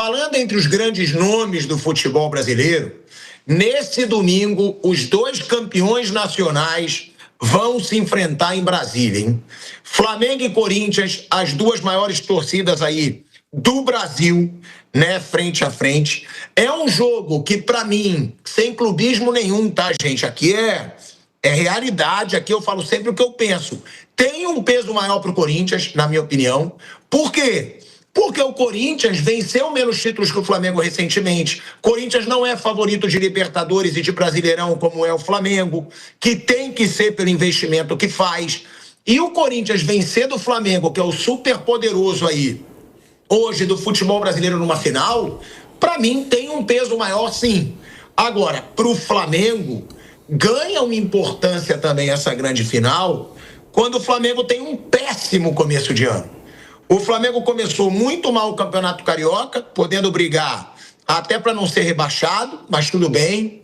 Falando entre os grandes nomes do futebol brasileiro, nesse domingo, os dois campeões nacionais vão se enfrentar em Brasília, hein? Flamengo e Corinthians, as duas maiores torcidas aí do Brasil, né, frente a frente. É um jogo que, para mim, sem clubismo nenhum, tá, gente? Aqui é realidade, aqui eu falo sempre o que eu penso. Tem um peso maior pro Corinthians, na minha opinião. Por quê? Porque o Corinthians venceu menos títulos que o Flamengo recentemente. Corinthians não é favorito de Libertadores e de Brasileirão como é o Flamengo, que tem que ser pelo investimento que faz. E o Corinthians vencer do Flamengo, que é o super poderoso aí, hoje do futebol brasileiro numa final, para mim tem um peso maior sim. Agora, pro Flamengo, ganha uma importância também essa grande final, quando o Flamengo tem um péssimo começo de ano. O Flamengo começou muito mal o Campeonato Carioca, podendo brigar até para não ser rebaixado, mas tudo bem,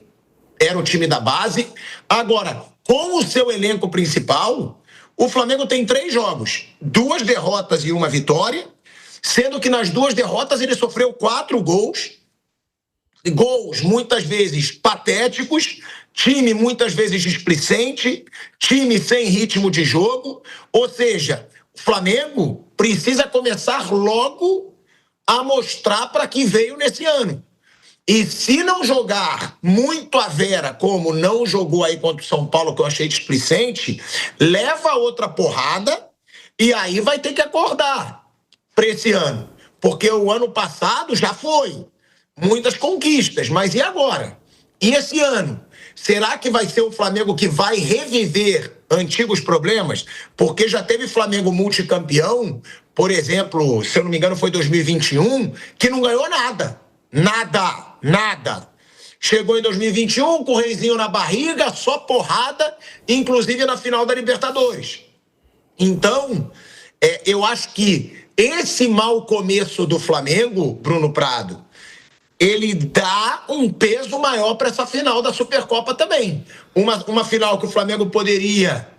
era o time da base. Agora, com o seu elenco principal, o Flamengo tem 3 jogos, 2 derrotas e 1 vitória, sendo que nas 2 derrotas ele sofreu 4 gols, gols muitas vezes patéticos, time muitas vezes displicente, time sem ritmo de jogo, ou seja, o Flamengo precisa começar logo a mostrar para que veio nesse ano. E se não jogar muito à vera, como não jogou aí contra o São Paulo, que eu achei displicente, leva outra porrada e aí vai ter que acordar para esse ano. Porque o ano passado já foi. Muitas conquistas, mas e agora? E esse ano? Será que vai ser o Flamengo que vai reviver antigos problemas? Porque já teve Flamengo multicampeão, por exemplo, se eu não me engano foi 2021, que não ganhou nada. Nada. Chegou em 2021 com o reizinho na barriga, só porrada, inclusive na final da Libertadores. Então, eu acho que esse mau começo do Flamengo, Bruno Prado, ele dá um peso maior para essa final da Supercopa também. Uma final que o Flamengo poderia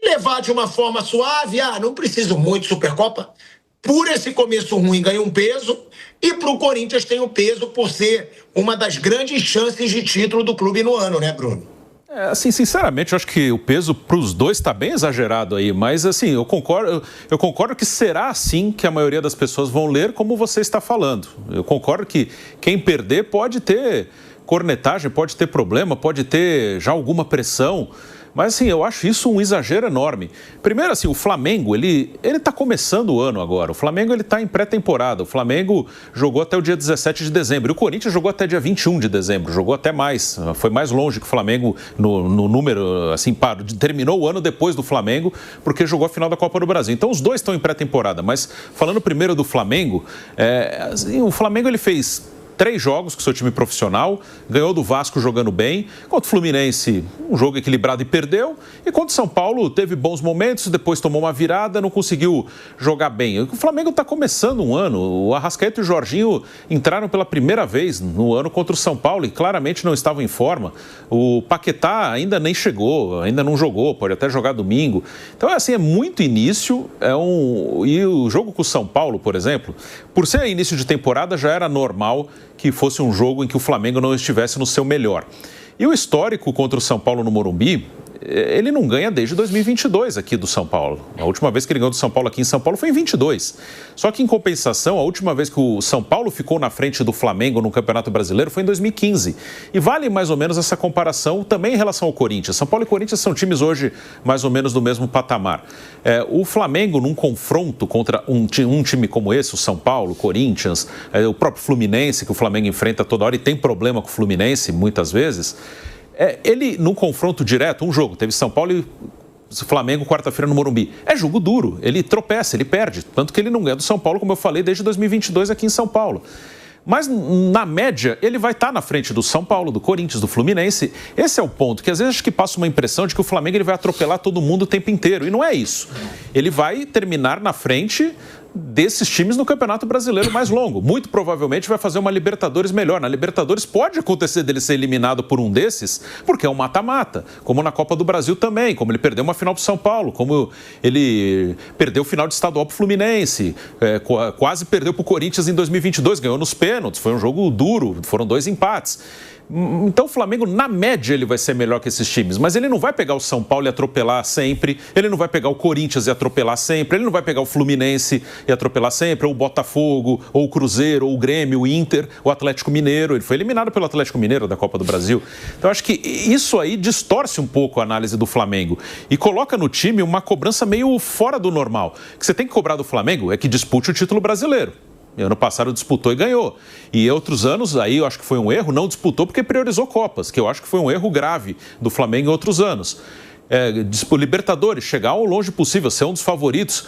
levar de uma forma suave. Não preciso muito de Supercopa. Por esse começo ruim ganha um peso. E para o Corinthians tem um peso por ser uma das grandes chances de título do clube no ano, né, Bruno? Assim, sinceramente, eu acho que o peso para os dois está bem exagerado aí, mas assim, eu concordo que será assim que a maioria das pessoas vão ler como você está falando. Eu concordo que quem perder pode ter cornetagem, pode ter problema, pode ter já alguma pressão, mas assim, eu acho isso um exagero enorme. Primeiro, assim, o Flamengo, ele está começando o ano agora. O Flamengo, ele está em pré-temporada. O Flamengo jogou até o dia 17 de dezembro. E o Corinthians jogou até dia 21 de dezembro. Jogou até mais. Foi mais longe que o Flamengo no número, assim, terminou o ano depois do Flamengo, porque jogou a final da Copa do Brasil. Então, os dois estão em pré-temporada. Mas, falando primeiro do Flamengo, assim, o Flamengo, ele fez 3 jogos com o seu time profissional, ganhou do Vasco jogando bem, contra o Fluminense um jogo equilibrado e perdeu, e contra o São Paulo teve bons momentos, depois tomou uma virada, não conseguiu jogar bem. O Flamengo está começando um ano, o Arrascaeta e o Jorginho entraram pela primeira vez no ano contra o São Paulo e claramente não estavam em forma. O Paquetá ainda nem chegou, ainda não jogou, pode até jogar domingo. Então assim, é muito início, e o jogo com o São Paulo, por exemplo, por ser início de temporada já era normal que fosse um jogo em que o Flamengo não estivesse no seu melhor. E o histórico contra o São Paulo no Morumbi, ele não ganha desde 2022 aqui do São Paulo. A última vez que ele ganhou do São Paulo aqui em São Paulo foi em 22. Só que, em compensação, a última vez que o São Paulo ficou na frente do Flamengo no Campeonato Brasileiro foi em 2015. E vale mais ou menos essa comparação também em relação ao Corinthians. São Paulo e Corinthians são times hoje mais ou menos do mesmo patamar. O Flamengo, num confronto contra um time como esse, o São Paulo, o Corinthians, o próprio Fluminense, que o Flamengo enfrenta toda hora e tem problema com o Fluminense muitas vezes, ele, num confronto direto, um jogo, teve São Paulo e Flamengo quarta-feira no Morumbi. É jogo duro, ele tropeça, ele perde. Tanto que ele não ganha do São Paulo, como eu falei, desde 2022 aqui em São Paulo. Mas, na média, ele vai estar na frente do São Paulo, do Corinthians, do Fluminense. Esse é o ponto, que às vezes acho que passa uma impressão de que o Flamengo ele vai atropelar todo mundo o tempo inteiro. E não é isso. Ele vai terminar na frente desses times no Campeonato Brasileiro mais longo. Muito provavelmente vai fazer uma Libertadores melhor. Na Libertadores pode acontecer dele ser eliminado por um desses, porque é um mata-mata, como na Copa do Brasil também, como ele perdeu uma final para o São Paulo, como ele perdeu o final de estadual para o Fluminense, quase perdeu para o Corinthians em 2022, ganhou nos pênaltis, foi um jogo duro, foram 2 empates. Então o Flamengo, na média, ele vai ser melhor que esses times, mas ele não vai pegar o São Paulo e atropelar sempre, ele não vai pegar o Corinthians e atropelar sempre, ele não vai pegar o Fluminense e atropelar sempre, ou o Botafogo, ou o Cruzeiro, ou o Grêmio, o Inter, o Atlético Mineiro. Ele foi eliminado pelo Atlético Mineiro da Copa do Brasil. Então acho que isso aí distorce um pouco a análise do Flamengo e coloca no time uma cobrança meio fora do normal. O que você tem que cobrar do Flamengo é que dispute o título brasileiro. Ano passado disputou e ganhou. E outros anos, aí eu acho que foi um erro, não disputou porque priorizou Copas, que eu acho que foi um erro grave do Flamengo em outros anos. Libertadores, chegar ao longe possível, ser um dos favoritos,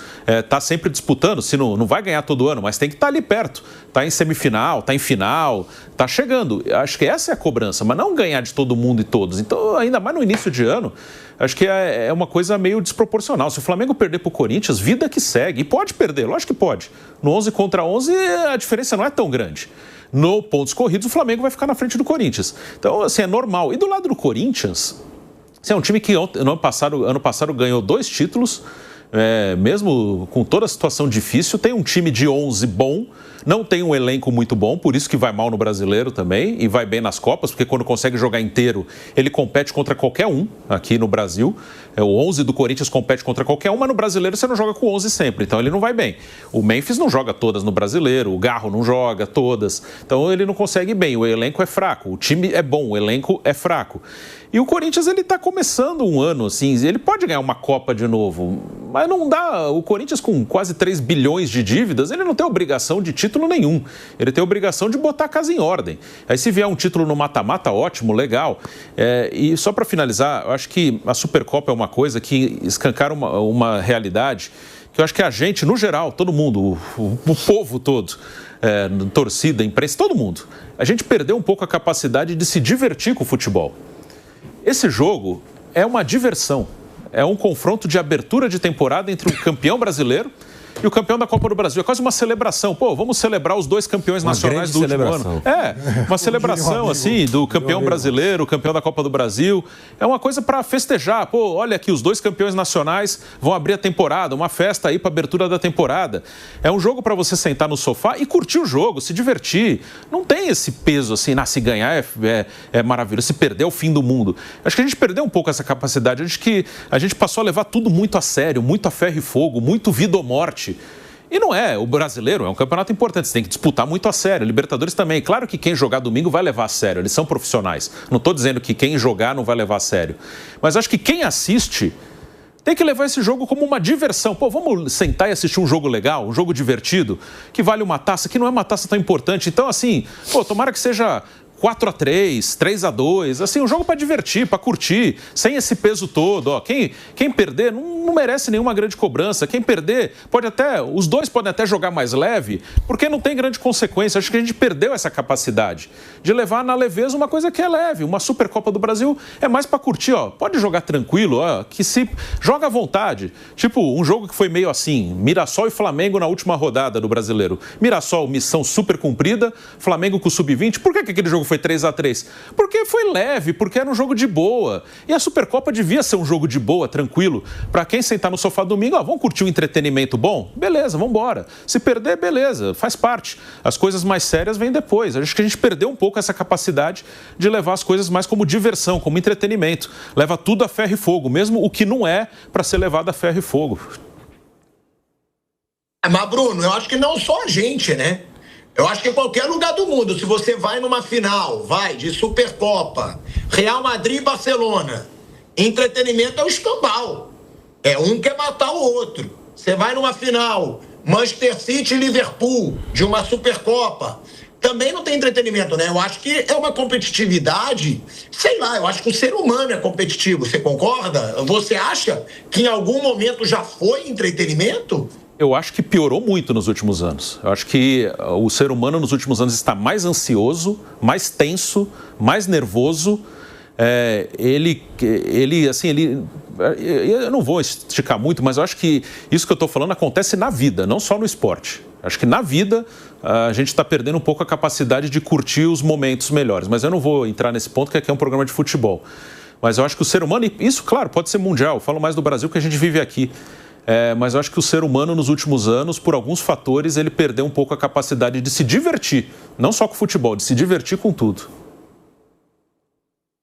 tá sempre disputando, se não vai ganhar todo ano, mas tem que estar ali perto, tá em semifinal, tá em final, tá chegando. Acho que essa é a cobrança, mas não ganhar de todo mundo e todos. Então, ainda mais no início de ano, acho que é uma coisa meio desproporcional. Se o Flamengo perder pro Corinthians, vida que segue, e pode perder, lógico que pode. No 11 contra 11, a diferença não é tão grande. No pontos corridos, o Flamengo vai ficar na frente do Corinthians. Então, assim, é normal. E do lado do Corinthians, é um time que ano passado ganhou 2 títulos, mesmo com toda a situação difícil. Tem um time de 11 bom, não tem um elenco muito bom, por isso que vai mal no Brasileiro também e vai bem nas Copas, porque quando consegue jogar inteiro, ele compete contra qualquer um aqui no Brasil. O 11 do Corinthians compete contra qualquer um, mas no Brasileiro você não joga com 11 sempre, então ele não vai bem. O Memphis não joga todas no Brasileiro, o Garro não joga todas, então ele não consegue bem. O elenco é fraco, o time é bom, o elenco é fraco. E o Corinthians, ele está começando um ano, assim, ele pode ganhar uma Copa de novo, mas não dá. O Corinthians, com quase 3 bilhões de dívidas, ele não tem obrigação de título nenhum. Ele tem obrigação de botar a casa em ordem. Aí, se vier um título no mata-mata, ótimo, legal. E só para finalizar, eu acho que a Supercopa é uma coisa que escancara uma realidade que eu acho que a gente, no geral, todo mundo, o povo todo, torcida, imprensa, todo mundo, a gente perdeu um pouco a capacidade de se divertir com o futebol. Esse jogo é uma diversão, é um confronto de abertura de temporada entre o campeão brasileiro e o campeão da Copa do Brasil. É quase uma celebração. Pô, vamos celebrar os 2 campeões nacionais do último ano. Uma celebração, assim, do campeão brasileiro, o campeão da Copa do Brasil. É uma coisa para festejar. Pô, olha aqui, os 2 campeões nacionais vão abrir a temporada, uma festa aí para abertura da temporada. É um jogo para você sentar no sofá e curtir o jogo, se divertir. Não tem esse peso assim, se ganhar é maravilhoso, se perder é o fim do mundo. Acho que a gente perdeu um pouco essa capacidade. Acho que a gente passou a levar tudo muito a sério, muito a ferro e fogo, muito vida ou morte. E não é, o brasileiro é um campeonato importante, você tem que disputar muito a sério, Libertadores também. Claro que quem jogar domingo vai levar a sério, eles são profissionais. Não estou dizendo que quem jogar não vai levar a sério. Mas acho que quem assiste tem que levar esse jogo como uma diversão. Pô, vamos sentar e assistir um jogo legal, um jogo divertido, que vale uma taça, que não é uma taça tão importante. Então, assim, tomara que seja 4-3, 3-2, assim, um jogo para divertir, para curtir, sem esse peso todo. Quem perder não merece nenhuma grande cobrança. Quem perder, os 2 podem até jogar mais leve, porque não tem grande consequência. Acho que a gente perdeu essa capacidade de levar na leveza uma coisa que é leve. Uma Supercopa do Brasil é mais para curtir, pode jogar tranquilo, que se joga à vontade. Tipo, um jogo que foi meio assim, Mirassol e Flamengo na última rodada do Brasileiro. Mirassol, missão super cumprida, Flamengo com o Sub-20. Por que aquele jogo foi 3-3? Porque foi leve, porque era um jogo de boa. E a Supercopa devia ser um jogo de boa, tranquilo. Para quem sentar no sofá domingo, vamos curtir um entretenimento bom? Beleza, vamos embora. Se perder, beleza, faz parte. As coisas mais sérias vêm depois. Acho que a gente perdeu um pouco essa capacidade de levar as coisas mais como diversão, como entretenimento. Leva tudo a ferro e fogo, mesmo o que não é para ser levado a ferro e fogo. Mas, Bruno, eu acho que não só a gente, né? Eu acho que em qualquer lugar do mundo, se você vai numa final, de Supercopa, Real Madrid e Barcelona, entretenimento é o escambau. É um quer matar o outro. Você vai numa final, Manchester City e Liverpool, de uma Supercopa, também não tem entretenimento, né? Eu acho que é uma competitividade, sei lá, eu acho que o ser humano é competitivo, você concorda? Você acha que em algum momento já foi entretenimento? Eu acho que piorou muito nos últimos anos. Eu acho que o ser humano nos últimos anos está mais ansioso, mais tenso, mais nervoso. ele, eu não vou esticar muito, mas eu acho que isso que eu estou falando acontece na vida, não só no esporte. Acho que na vida a gente está perdendo um pouco a capacidade de curtir os momentos melhores, mas eu não vou entrar nesse ponto, que aqui é um programa de futebol. Mas eu acho que o ser humano, e isso, claro, pode ser mundial, eu falo mais do Brasil que a gente vive aqui, mas eu acho que o ser humano nos últimos anos, por alguns fatores, ele perdeu um pouco a capacidade de se divertir, não só com o futebol, de se divertir com tudo.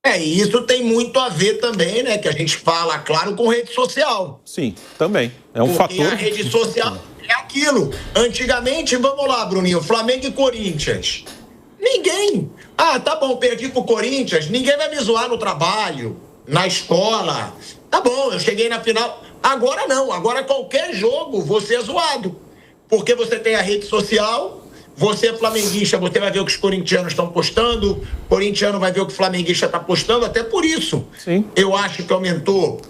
E isso tem muito a ver também, né, que a gente fala, claro, com rede social. Sim, também, é um Porque fator... a rede social é aquilo. Antigamente, vamos lá, Bruninho, Flamengo e Corinthians. Ninguém. Tá bom, perdi pro Corinthians, ninguém vai me zoar no trabalho, na escola. Tá bom, eu cheguei na final. Agora não, agora qualquer jogo você é zoado. Porque você tem a rede social, você é flamenguista, você vai ver o que os corintianos estão postando, o corintiano vai ver o que o flamenguista está postando, até por isso. Sim. Eu acho que aumentou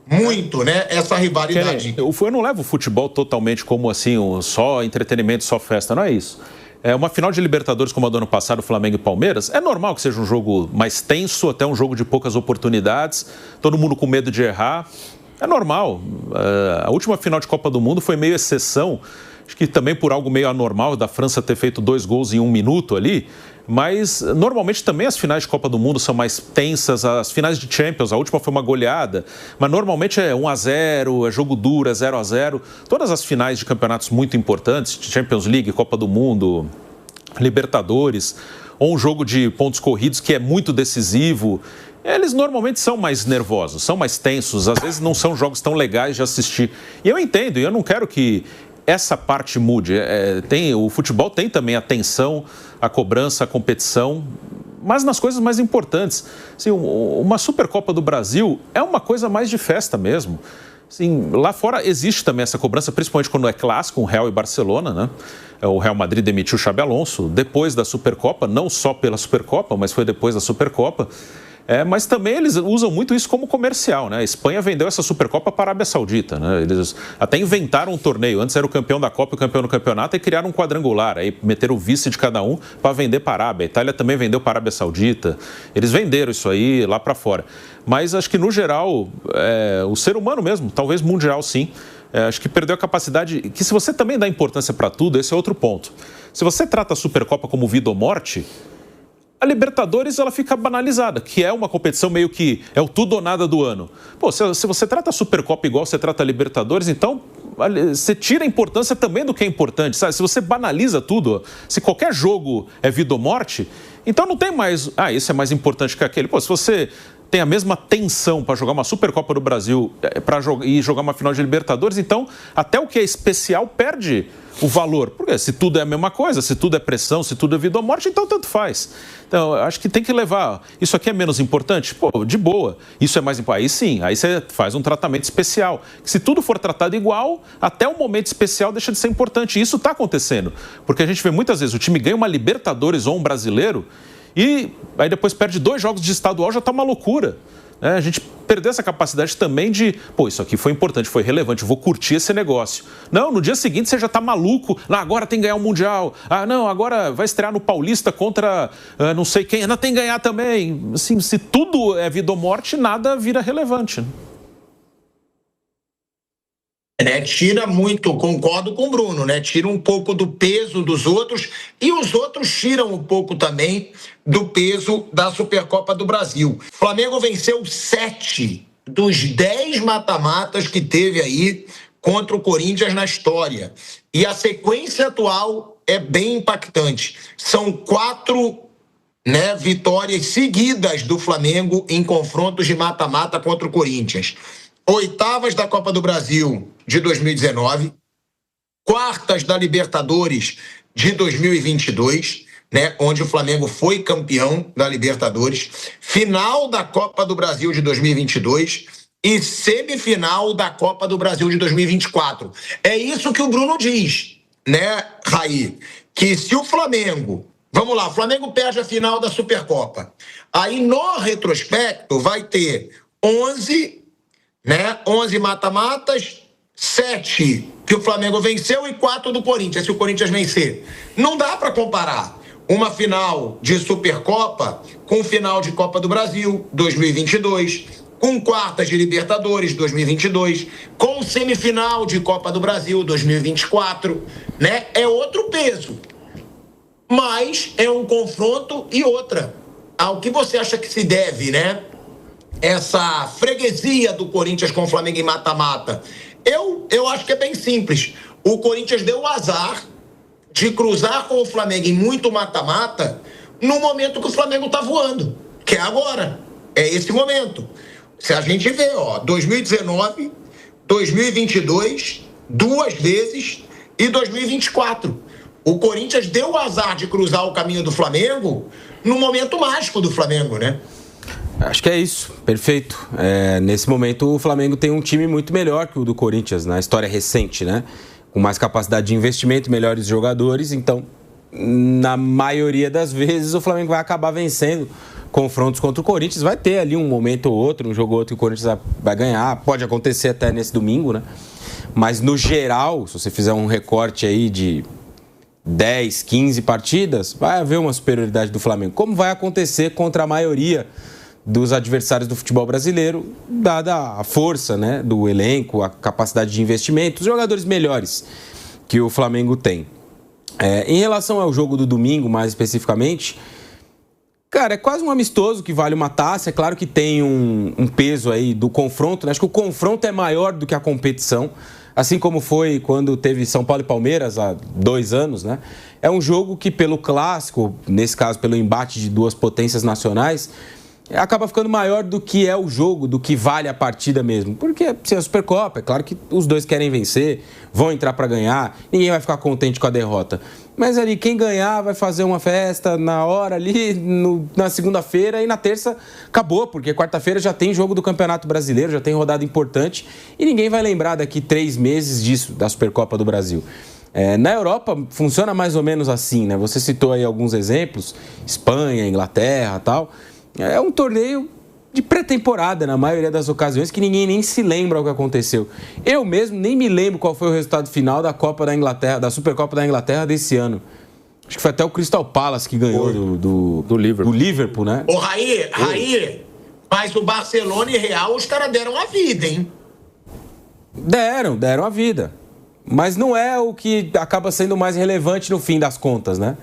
muito, né, essa rivalidade. Eu não levo o futebol totalmente como assim, só entretenimento, só festa, não é isso. Uma final de Libertadores como a do ano passado, Flamengo e Palmeiras, é normal que seja um jogo mais tenso, até um jogo de poucas oportunidades, todo mundo com medo de errar. É normal. A última final de Copa do Mundo foi meio exceção, acho que também por algo meio anormal da França ter feito 2 gols em 1 minuto ali, mas normalmente também as finais de Copa do Mundo são mais tensas, as finais de Champions, a última foi uma goleada, mas normalmente é 1-0, é jogo duro, é 0-0. Todas as finais de campeonatos muito importantes, Champions League, Copa do Mundo, Libertadores, ou um jogo de pontos corridos que é muito decisivo, eles normalmente são mais nervosos, são mais tensos, às vezes não são jogos tão legais de assistir. E eu entendo, e eu não quero que essa parte mude. O futebol tem também a tensão, a cobrança, a competição, mas nas coisas mais importantes. Assim, uma Supercopa do Brasil é uma coisa mais de festa mesmo. Assim, lá fora existe também essa cobrança, principalmente quando é clássico, o Real e Barcelona, né? O Real Madrid demitiu o Xabi Alonso depois da Supercopa, não só pela Supercopa, mas foi depois da Supercopa. Mas também eles usam muito isso como comercial, né? A Espanha vendeu essa Supercopa para a Arábia Saudita, né? Eles até inventaram um torneio. Antes era o campeão da Copa e o campeão do campeonato e criaram um quadrangular. Aí meteram o vice de cada um para vender para a Arábia. A Itália também vendeu para a Arábia Saudita. Eles venderam isso aí lá para fora. Mas acho que, no geral, o ser humano mesmo, talvez mundial sim, acho que perdeu a capacidade... Que se você também dá importância para tudo, esse é outro ponto. Se você trata a Supercopa como vida ou morte... A Libertadores, ela fica banalizada, que é uma competição meio que é o tudo ou nada do ano. Pô, se você trata a Supercopa igual você trata a Libertadores, então você tira a importância também do que é importante, sabe? Se você banaliza tudo, se qualquer jogo é vida ou morte, então não tem mais, esse é mais importante que aquele. Pô, se você tem a mesma tensão para jogar uma Supercopa do Brasil e jogar uma final de Libertadores, então até o que é especial perde o valor. Porque se tudo é a mesma coisa, se tudo é pressão, se tudo é vida ou morte, então tanto faz. Então, acho que tem que levar... Isso aqui é menos importante? Pô, de boa. Isso é mais importante? Aí sim, aí você faz um tratamento especial. Se tudo for tratado igual, até o momento especial deixa de ser importante. E isso está acontecendo. Porque a gente vê muitas vezes o time ganha uma Libertadores ou um brasileiro e aí depois perde 2 jogos de estadual, já está uma loucura. A gente perdeu essa capacidade também de, isso aqui foi importante, foi relevante, eu vou curtir esse negócio. Não, no dia seguinte você já está maluco, agora tem que ganhar o Mundial, não, agora vai estrear no Paulista contra não sei quem, ainda tem que ganhar também. Assim, se tudo é vida ou morte, nada vira relevante. Tira muito, concordo com o Bruno, né? Tira um pouco do peso dos outros e os outros tiram um pouco também do peso da Supercopa do Brasil. O Flamengo venceu 7 dos 10 mata-matas que teve aí contra o Corinthians na história. E a sequência atual é bem impactante. São 4 vitórias seguidas do Flamengo em confrontos de mata-mata contra o Corinthians. Oitavas da Copa do Brasil de 2019, quartas da Libertadores de 2022, onde o Flamengo foi campeão da Libertadores, final da Copa do Brasil de 2022 e semifinal da Copa do Brasil de 2024. É isso que o Bruno diz, Raí? Que se o Flamengo... Vamos lá, o Flamengo perde a final da Supercopa. Aí, no retrospecto, vai ter 11 mata-matas, 7 que o Flamengo venceu e 4 do Corinthians, se o Corinthians vencer. Não dá para comparar. uma final de Supercopa com final de Copa do Brasil 2022, com quartas de Libertadores 2022, com semifinal de Copa do Brasil 2024, né? É outro peso. Mas é um confronto e outra. Ao que você acha que se deve, né? Essa freguesia do Corinthians com o Flamengo em mata-mata. Eu acho que é bem simples. O Corinthians deu o azar de cruzar com o Flamengo em muito mata-mata no momento que o Flamengo tá voando, que é agora. É esse momento. Se a gente vê, 2019, 2022, 2 vezes e 2024. O Corinthians deu o azar de cruzar o caminho do Flamengo no momento mágico do Flamengo, né? Acho que é isso, perfeito. Nesse momento o Flamengo tem um time muito melhor que o do Corinthians, na história recente, né? Com mais capacidade de investimento, melhores jogadores, então, na maioria das vezes, o Flamengo vai acabar vencendo confrontos contra o Corinthians. Vai ter ali um momento ou outro, um jogo ou outro que o Corinthians vai ganhar, pode acontecer até nesse domingo, né? Mas no geral, se você fizer um recorte aí de 10, 15 partidas, vai haver uma superioridade do Flamengo, como vai acontecer contra a maioria dos adversários do futebol brasileiro, dada a força, né, do elenco, a capacidade de investimento, os jogadores melhores que o Flamengo tem. Em relação ao jogo do domingo, mais especificamente, cara, é quase um amistoso que vale uma taça. É claro que tem um peso aí do confronto, né? Acho que o confronto é maior do que a competição, assim como foi quando teve São Paulo e Palmeiras há 2 anos, né? É um jogo que, pelo clássico, nesse caso pelo embate de duas potências nacionais, acaba ficando maior do que é o jogo, do que vale a partida mesmo. Porque se é a Supercopa, é claro que os dois querem vencer, vão entrar para ganhar, ninguém vai ficar contente com a derrota. Mas ali, quem ganhar vai fazer uma festa na hora ali, na segunda-feira, e na terça acabou, porque quarta-feira já tem jogo do Campeonato Brasileiro, já tem rodada importante, e ninguém vai lembrar daqui 3 meses disso, da Supercopa do Brasil. Na Europa funciona mais ou menos assim, né? Você citou aí alguns exemplos, Espanha, Inglaterra e tal. É um torneio de pré-temporada, na maioria das ocasiões, que ninguém nem se lembra o que aconteceu. Eu mesmo nem me lembro qual foi o resultado final da Copa da Inglaterra, da Supercopa da Inglaterra desse ano. Acho que foi até o Crystal Palace que ganhou do Liverpool. Do Liverpool, né? Ô, Raí, mas o Barcelona e Real, os caras deram a vida, hein? Deram a vida. Mas não é o que acaba sendo mais relevante no fim das contas, né?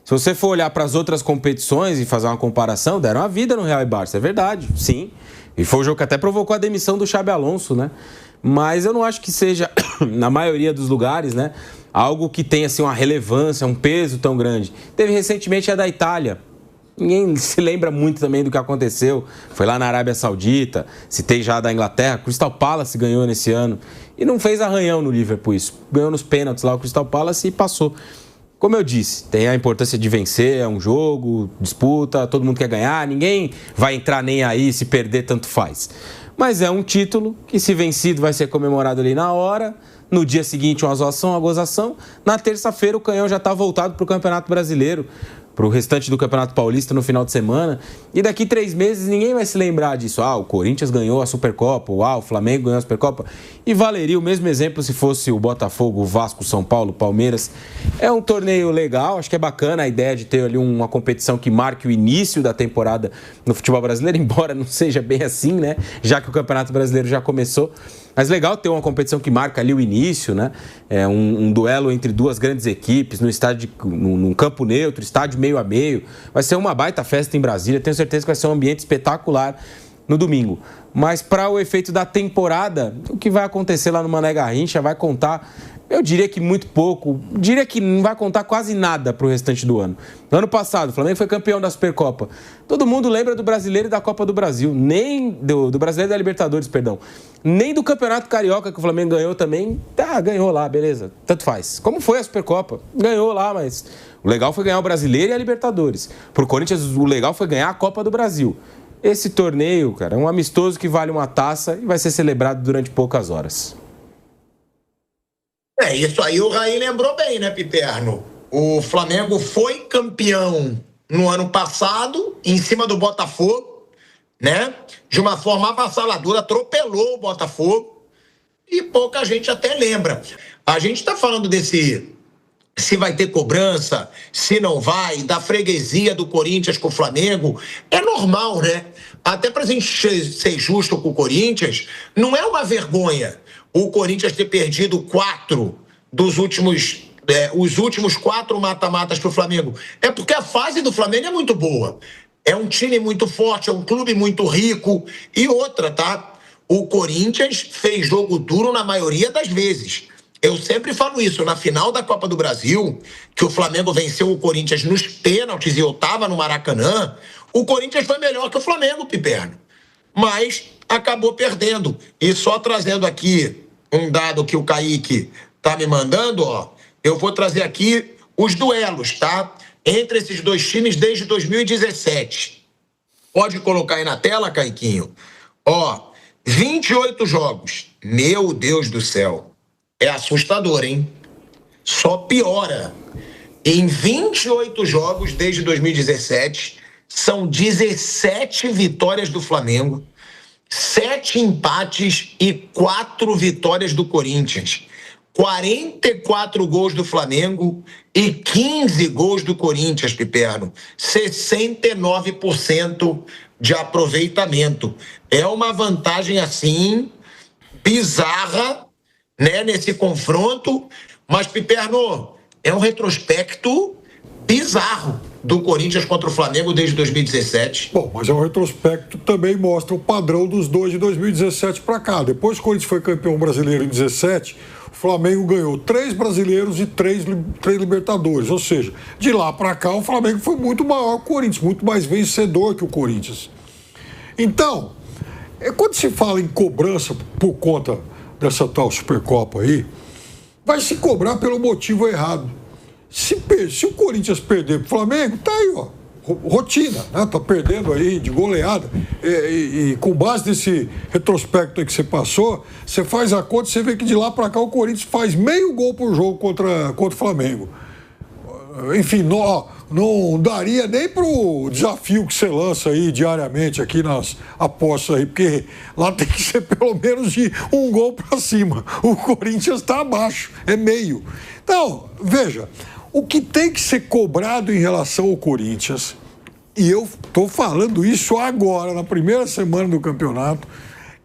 Se você for olhar para as outras competições e fazer uma comparação, deram a vida no Real e Barça, é verdade, sim. E foi um jogo que até provocou a demissão do Xabi Alonso, né? Mas eu não acho que seja, na maioria dos lugares, né, algo que tenha assim, uma relevância, um peso tão grande. Teve recentemente a da Itália. Ninguém se lembra muito também do que aconteceu. Foi lá na Arábia Saudita, citei já da Inglaterra, Crystal Palace ganhou nesse ano. E não fez arranhão no Liverpool isso. Ganhou nos pênaltis lá o Crystal Palace e passou. Como eu disse, tem a importância de vencer, é um jogo, disputa, todo mundo quer ganhar, ninguém vai entrar nem aí, se perder tanto faz. Mas é um título que, se vencido, vai ser comemorado ali na hora, no dia seguinte uma zoação, uma gozação, na terça-feira o Canhão já está voltado para o Campeonato Brasileiro, para o restante do Campeonato Paulista no final de semana, e daqui 3 meses ninguém vai se lembrar disso. O Corinthians ganhou a Supercopa, o Flamengo ganhou a Supercopa, e valeria o mesmo exemplo se fosse o Botafogo, o Vasco, o São Paulo, o Palmeiras. É um torneio legal, acho que é bacana a ideia de ter ali uma competição que marque o início da temporada no futebol brasileiro, embora não seja bem assim, né? Já que o Campeonato Brasileiro já começou. Mas legal ter uma competição que marca ali o início, né? Um duelo entre duas grandes equipes, no estádio, num campo neutro, estádio meio a meio. Vai ser uma baita festa em Brasília, tenho certeza que vai ser um ambiente espetacular no domingo. Mas para o efeito da temporada, o que vai acontecer lá no Mané Garrincha vai contar, eu diria que muito pouco, diria que não vai contar quase nada para o restante do ano. No ano passado, o Flamengo foi campeão da Supercopa. Todo mundo lembra do Brasileiro e da Copa do Brasil, nem do Brasileiro e da Libertadores, perdão. Nem do Campeonato Carioca que o Flamengo ganhou também. Ganhou lá, beleza, tanto faz. Como foi a Supercopa? Ganhou lá, mas o legal foi ganhar o Brasileiro e a Libertadores. Pro Corinthians, o legal foi ganhar a Copa do Brasil. Esse torneio, cara, é um amistoso que vale uma taça e vai ser celebrado durante poucas horas. Isso aí o Raí lembrou bem, né, Piperno? O Flamengo foi campeão no ano passado, em cima do Botafogo, né? De uma forma avassaladora, atropelou o Botafogo e pouca gente até lembra. A gente está falando desse se vai ter cobrança, se não vai, da freguesia do Corinthians com o Flamengo. É normal, né? Até pra gente ser justo com o Corinthians, não é uma vergonha o Corinthians ter perdido os últimos 4 mata-matas pro Flamengo. É porque a fase do Flamengo é muito boa. É um time muito forte, é um clube muito rico. E outra, tá? O Corinthians fez jogo duro na maioria das vezes. Eu sempre falo isso, na final da Copa do Brasil, que o Flamengo venceu o Corinthians nos pênaltis e eu tava no Maracanã, o Corinthians foi melhor que o Flamengo, Piperno. Mas acabou perdendo. E só trazendo aqui um dado que o Kaique tá me mandando, ó, eu vou trazer aqui os duelos, tá? Entre esses dois times desde 2017. Pode colocar aí na tela, Caiquinho? Ó, 28 jogos. Meu Deus do céu. É assustador, hein? Só piora. Em 28 jogos desde 2017, são 17 vitórias do Flamengo, 7 empates e 4 vitórias do Corinthians. 44 gols do Flamengo e 15 gols do Corinthians, Piperno. 69% de aproveitamento. É uma vantagem, assim, bizarra, né, nesse confronto, mas, Piperno, é um retrospecto bizarro do Corinthians contra o Flamengo desde 2017. Bom, mas é um retrospecto que também mostra o padrão dos dois de 2017 para cá. Depois que o Corinthians foi campeão brasileiro em 2017, o Flamengo ganhou 3 brasileiros e 3 Libertadores. Ou seja, de lá para cá o Flamengo foi muito maior que o Corinthians, muito mais vencedor que o Corinthians. Então, quando se fala em cobrança por conta dessa tal Supercopa aí, vai se cobrar pelo motivo errado. Se o Corinthians perder pro Flamengo, tá aí, ó, rotina, né? Tá perdendo aí de goleada. E com base nesse retrospecto aí que você passou, você faz a conta e você vê que de lá para cá o Corinthians faz meio gol por jogo contra o Flamengo. Enfim, não daria nem pro desafio que você lança aí diariamente aqui nas apostas aí, porque lá tem que ser pelo menos de 1 gol para cima. O Corinthians está abaixo, é meio. Então, veja, o que tem que ser cobrado em relação ao Corinthians, e eu estou falando isso agora, na primeira semana do campeonato,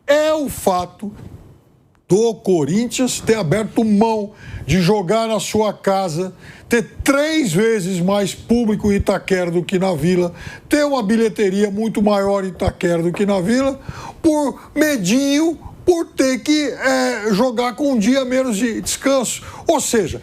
é o fato do Corinthians ter aberto mão de jogar na sua casa, ter 3 vezes mais público em Itaquera do que na Vila, ter uma bilheteria muito maior em Itaquera do que na Vila, por medinho, por ter que jogar com um dia menos de descanso. Ou seja,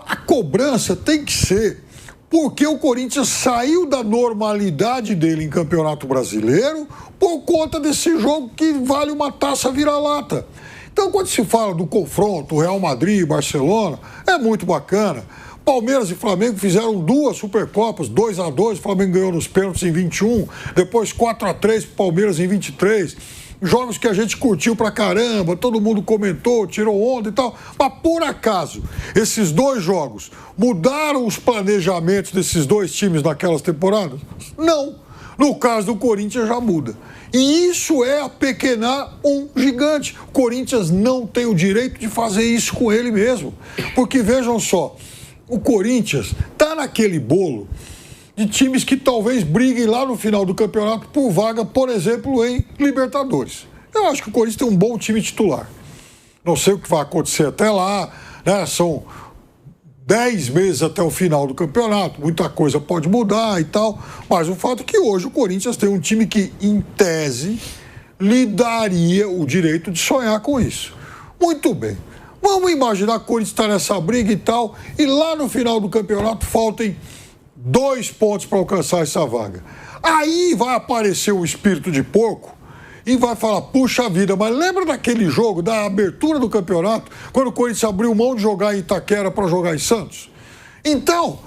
a cobrança tem que ser porque o Corinthians saiu da normalidade dele em Campeonato Brasileiro por conta desse jogo que vale uma taça vira-lata. Então, quando se fala do confronto Real Madrid e Barcelona, é muito bacana. Palmeiras e Flamengo fizeram 2 Supercopas, 2-2, o Flamengo ganhou nos pênaltis em 21, depois 4-3 pro Palmeiras em 23. Jogos que a gente curtiu pra caramba, todo mundo comentou, tirou onda e tal. Mas, por acaso, esses 2 jogos mudaram os planejamentos desses 2 times naquelas temporadas? Não. No caso do Corinthians, já muda. E isso é apequenar um gigante. O Corinthians não tem o direito de fazer isso com ele mesmo. Porque, vejam só, o Corinthians está naquele bolo de times que talvez briguem lá no final do campeonato por vaga, por exemplo, em Libertadores. Eu acho que o Corinthians tem um bom time titular. Não sei o que vai acontecer até lá, né? São 10 meses até o final do campeonato, muita coisa pode mudar e tal, mas o fato é que hoje o Corinthians tem um time que, em tese, lhe daria o direito de sonhar com isso. Muito bem. Vamos imaginar que o Corinthians está nessa briga e tal, e lá no final do campeonato faltem 2 pontos para alcançar essa vaga. Aí vai aparecer o espírito de porco e vai falar, puxa vida, mas lembra daquele jogo, da abertura do campeonato, quando o Corinthians abriu mão de jogar em Itaquera para jogar em Santos? Então,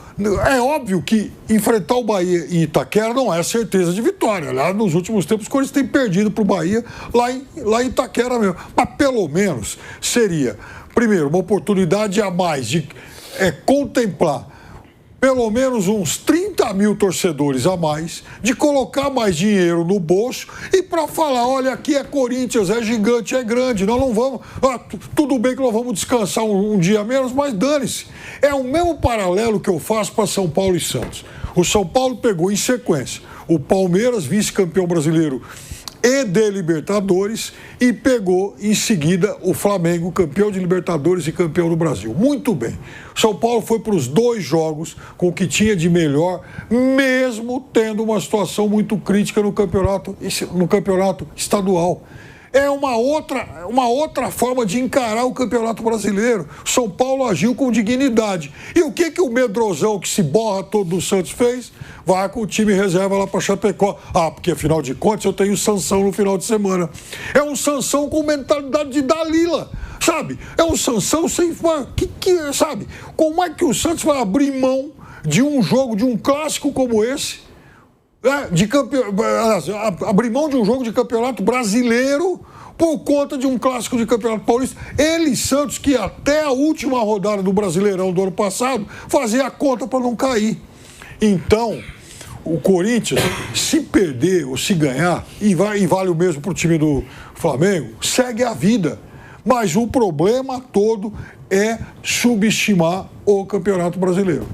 é óbvio que enfrentar o Bahia em Itaquera não é certeza de vitória. Aliás, nos últimos tempos, o Corinthians tem perdido para o Bahia lá em Itaquera mesmo. Mas, pelo menos, seria, primeiro, uma oportunidade a mais de contemplar pelo menos uns 30 30 mil torcedores a mais, de colocar mais dinheiro no bolso e para falar, olha, aqui é Corinthians, é gigante, é grande, nós não vamos... tudo bem que nós vamos descansar um dia menos, mas dane-se. É o mesmo paralelo que eu faço para São Paulo e Santos. O São Paulo pegou em sequência o Palmeiras, vice-campeão brasileiro e de Libertadores, e pegou em seguida o Flamengo, campeão de Libertadores e campeão do Brasil. Muito bem. São Paulo foi para os 2 jogos com o que tinha de melhor, mesmo tendo uma situação muito crítica no campeonato estadual. É uma outra forma de encarar o Campeonato Brasileiro. São Paulo agiu com dignidade. E o que o medrosão que se borra todo do Santos fez? Vai com o time reserva lá para Chapecó. Ah, porque afinal de contas eu tenho Sansão no final de semana. É um Sansão com mentalidade de Dalila, sabe? É um Sansão sem... sabe? Como é que o Santos vai abrir mão de um jogo, de um clássico como esse? Abrir mão de um jogo de campeonato brasileiro por conta de um clássico de campeonato paulista. Ele, Santos, que até a última rodada do Brasileirão do ano passado fazia a conta para não cair. Então, o Corinthians, se perder ou se ganhar, e vale o mesmo para o time do Flamengo, segue a vida. Mas o problema todo é subestimar o Campeonato Brasileiro.